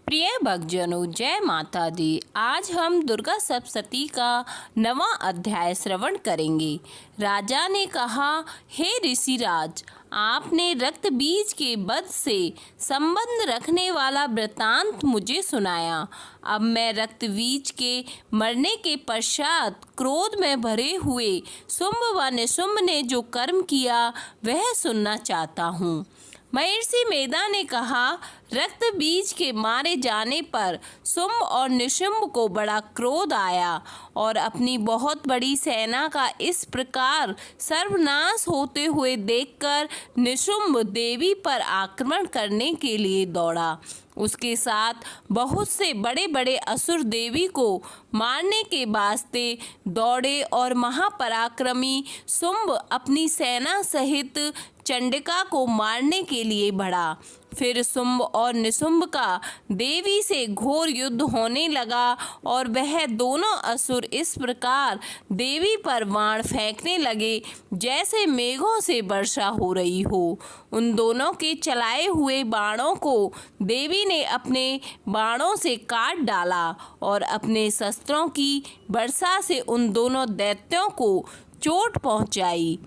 प्रिय भक्तजनों, जय माता दी। आज हम दुर्गा सप्तशती का 9वां अध्याय श्रवण करेंगे। राजा ने कहा, हे ऋषिराज, आपने रक्त बीज के वध से संबंध रखने वाला वृतांत मुझे सुनाया। अब मैं रक्त बीज के मरने के पश्चात क्रोध में भरे हुए शुंभ व निशुंभ ने जो कर्म किया वह सुनना चाहता हूँ। महर्षि मेधा ने कहा, रक्त बीज के मारे जाने पर शुंभ और निशुंभ को बड़ा क्रोध आया और अपनी बहुत बड़ी सेना का इस प्रकार सर्वनाश होते हुए देखकर निशुंभ देवी पर आक्रमण करने के लिए दौड़ा। उसके साथ बहुत से बड़े बड़े असुर देवी को मारने के वास्ते दौड़े और महापराक्रमी शुंभ अपनी सेना सहित चंडिका को मारने के लिए बढ़ा। फिर शुंभ और निशुंभ का देवी से घोर युद्ध होने लगा और वह दोनों असुर इस प्रकार देवी पर बाण फेंकने लगे जैसे मेघों से वर्षा हो रही हो। उन दोनों के चलाए हुए बाणों को देवी ने अपने बाणों से काट डाला और अपने शस्त्रों की वर्षा से उन दोनों दैत्यों को चोट पहुंचाई।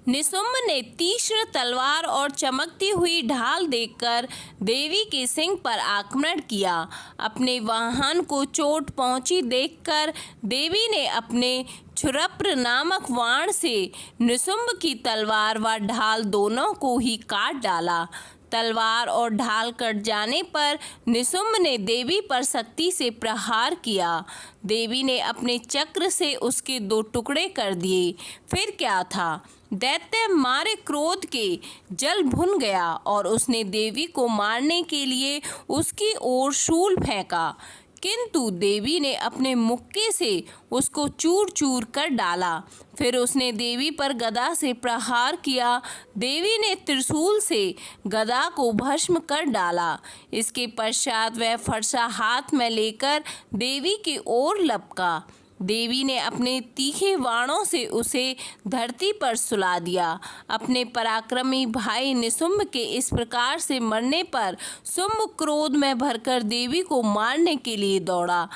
निशुंभ ने तीक्ष्ण तलवार और चमकती हुई ढाल देखकर देवी के सिंह पर आक्रमण किया। अपने वाहन को चोट पहुंची देखकर देवी ने अपने क्षुरप्र नामक बाण से निशुंभ की तलवार व ढाल दोनों को ही काट डाला। तलवार और ढाल कट जाने पर निशुंभ ने देवी पर शक्ति से प्रहार किया। देवी ने अपने चक्र से उसके 2 टुकड़े कर दिए। फिर क्या था, दैत्य मारे क्रोध के जल भुन गया और उसने देवी को मारने के लिए उसकी ओर शूल फेंका, किंतु देवी ने अपने मुक्के से उसको चूर चूर कर डाला। फिर उसने देवी पर गदा से प्रहार किया। देवी ने त्रिशूल से गदा को भस्म कर डाला। इसके पश्चात वह फरसा हाथ में लेकर देवी की ओर लपका। देवी ने अपने तीखे बाणों से उसे धरती पर सुला दिया। अपने पराक्रमी भाई निशुंभ के इस प्रकार से मरने पर शुंभ क्रोध में भरकर देवी को मारने के लिए दौड़ा।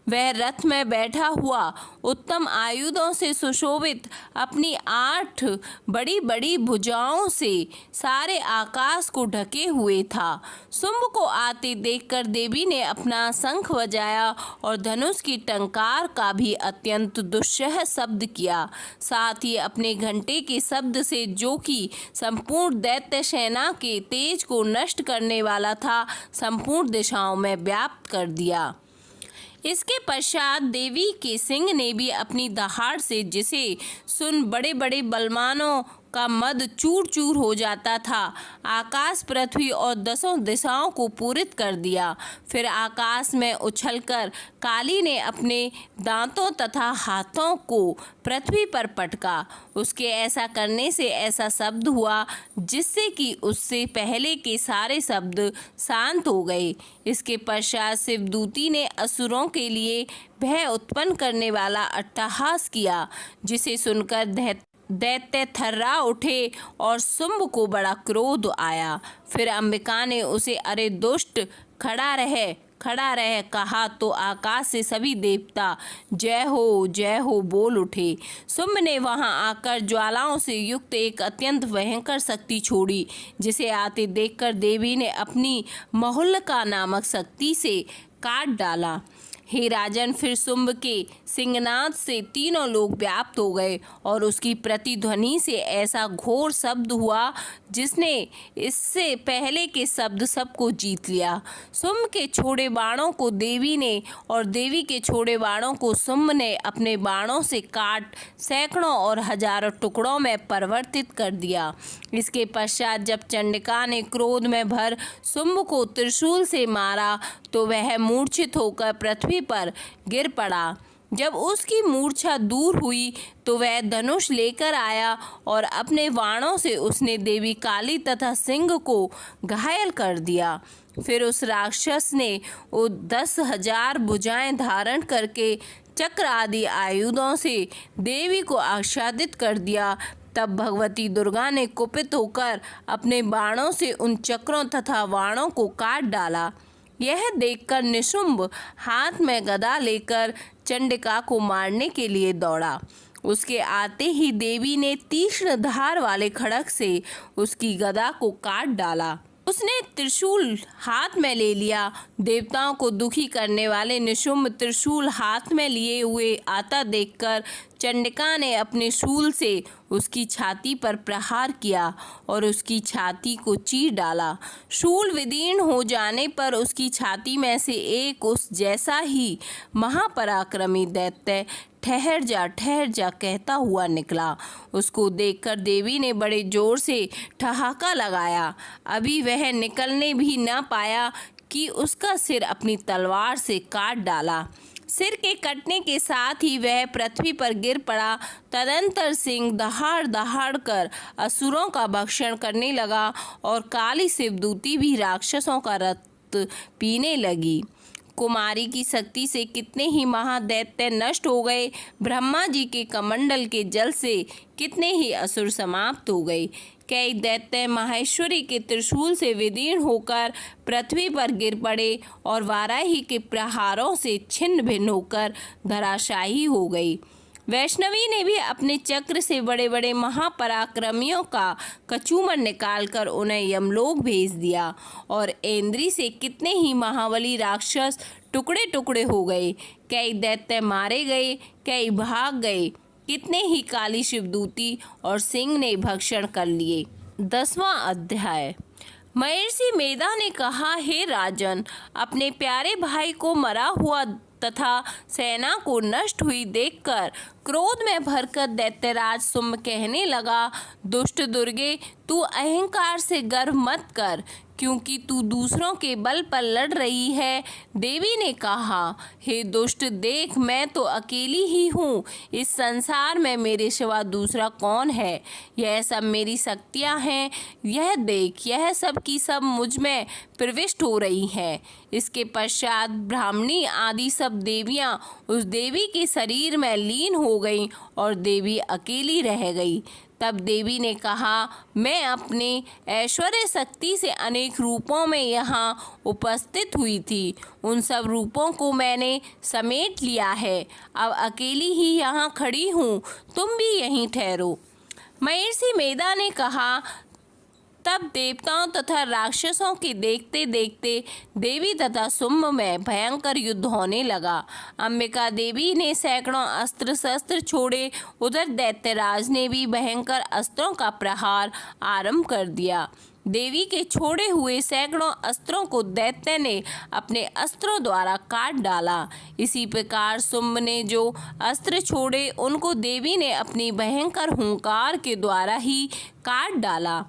वह रथ में बैठा हुआ उत्तम आयुधों से सुशोभित अपनी 8 बड़ी बड़ी भुजाओं से सारे आकाश को ढके हुए था। शुंभ को आते देखकर देवी ने अपना शंख बजाया और धनुष की टंकार का भी अत्यंत दुस्सह शब्द किया। साथ ही अपने घंटे के शब्द से, जो कि संपूर्ण दैत्य सेना के तेज को नष्ट करने वाला था, संपूर्ण दिशाओं में व्याप्त कर दिया। इसके पश्चात देवी के सिंह ने भी अपनी दहाड़ से, जिसे सुन बड़े बड़े बलवानों का मद चूर चूर हो जाता था, आकाश, पृथ्वी और 10 दिशाओं को पूरित कर दिया। फिर आकाश में उछलकर काली ने अपने दांतों तथा हाथों को पृथ्वी पर पटका। उसके ऐसा करने से ऐसा शब्द हुआ जिससे कि उससे पहले के सारे शब्द शांत हो गए। इसके पश्चात शिवदूती ने असुरों के लिए भय उत्पन्न करने वाला अट्टहास किया, जिसे सुनकर दैत्य थर्रा उठे और शुंभ को बड़ा क्रोध आया। फिर अंबिका ने उसे, अरे दुष्ट, खड़ा रह कहा तो आकाश से सभी देवता जय हो बोल उठे। शुंभ ने वहां आकर ज्वालाओं से युक्त एक अत्यंत भयंकर शक्ति छोड़ी, जिसे आते देखकर देवी ने अपनी महुल्लका नामक शक्ति से काट डाला। हे राजन, फिर शुंभ के सिंहनाद से तीनों लोग व्याप्त हो गए और उसकी प्रतिध्वनि से ऐसा घोर शब्द हुआ जिसने इससे पहले के शब्द सबको जीत लिया। शुंभ के छोड़े बाणों को देवी ने और देवी के छोड़े बाणों को शुंभ ने अपने बाणों से काट सैकड़ों और हजारों टुकड़ों में परिवर्तित कर दिया। इसके पश्चात जब चंडिका ने क्रोध में भर शुंभ को त्रिशूल से मारा तो वह मूर्छित होकर पृथ्वी पर गिर पड़ा। जब उसकी मूर्छा दूर हुई तो वह धनुष लेकर आया और अपने बाणों से उसने देवी काली तथा सिंह को घायल कर दिया। फिर उस राक्षस ने 10,000 भुजाएं धारण करके चक्र आदि आयुधों से देवी को आच्छादित कर दिया। तब भगवती दुर्गा ने कुपित होकर अपने बाणों से उन चक्रों तथा बाणों को काट डाला। यह देखकर निशुंभ हाथ में गदा लेकर चंडिका को मारने के लिए दौड़ा। उसके आते ही देवी ने तीक्ष्ण धार वाले खड्ग से उसकी गदा को काट डाला। उसने त्रिशूल हाथ में ले लिया। देवताओं को दुखी करने वाले निशुंभ त्रिशूल हाथ में लिए हुए आता देखकर चंडिका ने अपने शूल से उसकी छाती पर प्रहार किया और उसकी छाती को चीर डाला। शूल विदीर्ण हो जाने पर उसकी छाती में से एक उस जैसा ही महापराक्रमी दैत्य ठहर जा कहता हुआ निकला। उसको देखकर देवी ने बड़े जोर से ठहाका लगाया। अभी वह निकलने भी न पाया कि उसका सिर अपनी तलवार से काट डाला। सिर के कटने के साथ ही वह पृथ्वी पर गिर पड़ा। तदंतर सिंह दहाड़ दहाड़ कर असुरों का भक्षण करने लगा और काली शिवदूती भी राक्षसों का रक्त पीने लगी। कुमारी की शक्ति से कितने ही महादैत्य नष्ट हो गए। ब्रह्मा जी के कमंडल के जल से कितने ही असुर समाप्त हो गए। कई दैत्य माहेश्वरी के त्रिशूल से विदीर्ण होकर पृथ्वी पर गिर पड़े और वाराही के प्रहारों से छिन्न भिन्न होकर धराशायी हो गई। वैष्णवी ने भी अपने चक्र से बड़े बड़े महापराक्रमियों का कचूमर निकालकर उन्हें यमलोक भेज दिया और इंद्री से कितने ही महाबली राक्षस टुकड़े टुकड़े हो गए। कई दैत्य मारे गए, कई भाग गए। कितने ही काली शिवदूती और सिंह ने भक्षण कर लिए। 10वां अध्याय। महर्षि मेधा ने कहा, हे राजन, अपने प्यारे भाई को मरा हुआ तथा सेना को नष्ट हुई देखकर क्रोध में भरकर दैत्यराज शुंभ कहने लगा, दुष्ट दुर्गे, तू अहंकार से गर्व मत कर, क्योंकि तू दूसरों के बल पर लड़ रही है। देवी ने कहा, हे दुष्ट, देख, मैं तो अकेली ही हूँ। इस संसार में मेरे सिवा दूसरा कौन है? यह सब मेरी शक्तियाँ हैं। यह देख, यह सब की सब मुझ में प्रविष्ट हो रही हैं। इसके पश्चात ब्राह्मणी आदि सब देवियाँ उस देवी के शरीर में लीन हो गईं और देवी अकेली रह गई। तब देवी ने कहा, मैं अपने ऐश्वर्य शक्ति से अनेक रूपों में यहाँ उपस्थित हुई थी। उन सब रूपों को मैंने समेट लिया है। अब अकेली ही यहाँ खड़ी हूँ, तुम भी यहीं ठहरो। महर्षि मेधा ने कहा, तब देवताओं तथा राक्षसों के देखते देखते देवी तथा शुंभ में भयंकर युद्ध होने लगा। अंबिका देवी ने सैकड़ों अस्त्र शस्त्र छोड़े। उधर दैत्यराज ने भी भयंकर अस्त्रों का प्रहार आरंभ कर दिया। देवी के छोड़े हुए सैकड़ों अस्त्रों को दैत्य ने अपने अस्त्रों द्वारा काट डाला। इसी प्रकार शुंभ ने जो अस्त्र छोड़े उनको देवी ने अपनी भयंकर हुंकार के द्वारा ही काट डाला।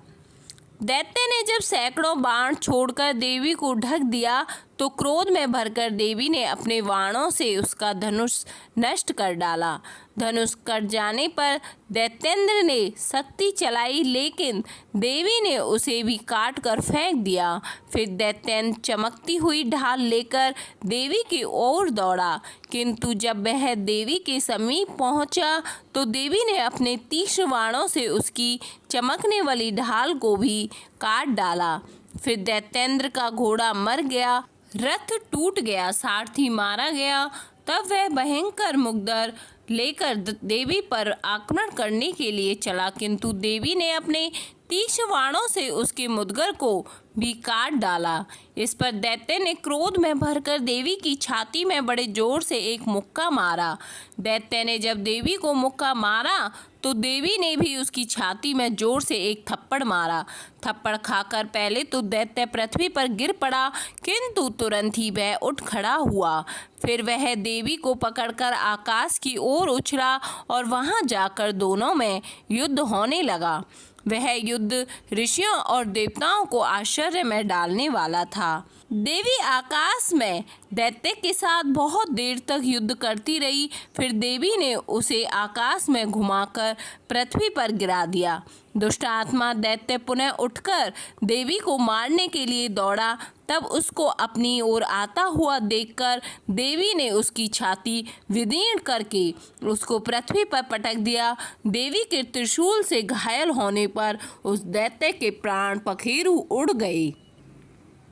दैत्य ने जब सैकड़ों बाण छोड़कर देवी को ढक दिया तो क्रोध में भरकर देवी ने अपने बाणों से उसका धनुष नष्ट कर डाला। धनुष कट जाने पर दैत्येंद्र ने शक्ति चलाई, लेकिन देवी ने उसे भी काट कर फेंक दिया। फिर दैत्येंद्र चमकती हुई ढाल लेकर देवी की ओर दौड़ा, किंतु जब वह देवी के समीप पहुंचा तो देवी ने अपने तीक्ष्ण बाणों से उसकी चमकने वाली ढाल को भी काट डाला। फिर दैत्येंद्र का घोड़ा मर गया, रथ टूट गया, सारथी मारा गया। तब वह भयंकर मुग्दर लेकर देवी पर आक्रमण करने के लिए चला, किंतु देवी ने अपने तीक्ष्ण बाणों से उसके मुद्गर को भी काट डाला। इस पर दैत्य ने क्रोध में भरकर देवी की छाती में बड़े जोर से एक मुक्का मारा। दैत्य ने जब देवी को मुक्का मारा तो देवी ने भी उसकी छाती में जोर से एक थप्पड़ मारा। थप्पड़ खाकर पहले तो दैत्य पृथ्वी पर गिर पड़ा, किंतु तुरंत ही वह उठ खड़ा हुआ। फिर वह देवी को पकड़कर आकाश की ओर उछला और वहां जाकर दोनों में युद्ध होने लगा। वह युद्ध ऋषियों और देवताओं को आश्चर्य में डालने वाला था। देवी आकाश में दैत्य के साथ बहुत देर तक युद्ध करती रही। फिर देवी ने उसे आकाश में घुमाकर पृथ्वी पर गिरा दिया। दुष्ट आत्मा दैत्य पुनः उठकर देवी को मारने के लिए दौड़ा। तब उसको अपनी ओर आता हुआ देखकर देवी ने उसकी छाती विदीर्ण करके उसको पृथ्वी पर पटक दिया। देवी के त्रिशूल से घायल होने पर उस दैत्य के प्राण पखेरु उड़ गए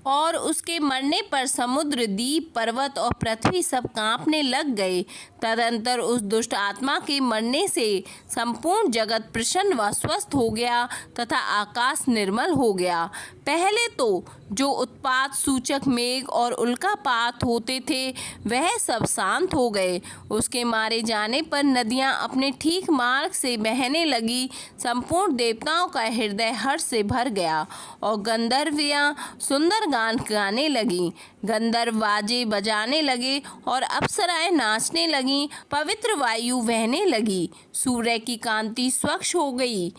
और उसके मरने पर समुद्र, द्वीप, पर्वत और पृथ्वी सब कांपने लग गए। तदंतर उस दुष्ट आत्मा के मरने से संपूर्ण जगत प्रसन्न व स्वस्थ हो गया तथा आकाश निर्मल हो गया। पहले तो जो उत्पात सूचक मेघ और उल्कापात होते थे वह सब शांत हो गए। उसके मारे जाने पर नदियां अपने ठीक मार्ग से बहने लगी। संपूर्ण देवताओं का हृदय हर्ष से भर गया और गंधर्वियां सुंदर गान गाने लगी। गंधर्व बाजे बजाने लगे और अप्सराएं नाचने लगीं। पवित्र वायु बहने लगी। सूर्य की कांति स्वच्छ हो गई।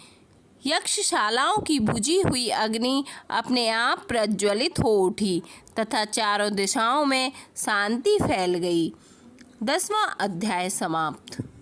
यक्षशालाओं की बुझी हुई अग्नि अपने आप प्रज्वलित हो उठी तथा चारों दिशाओं में शांति फैल गई। 10वां अध्याय समाप्त।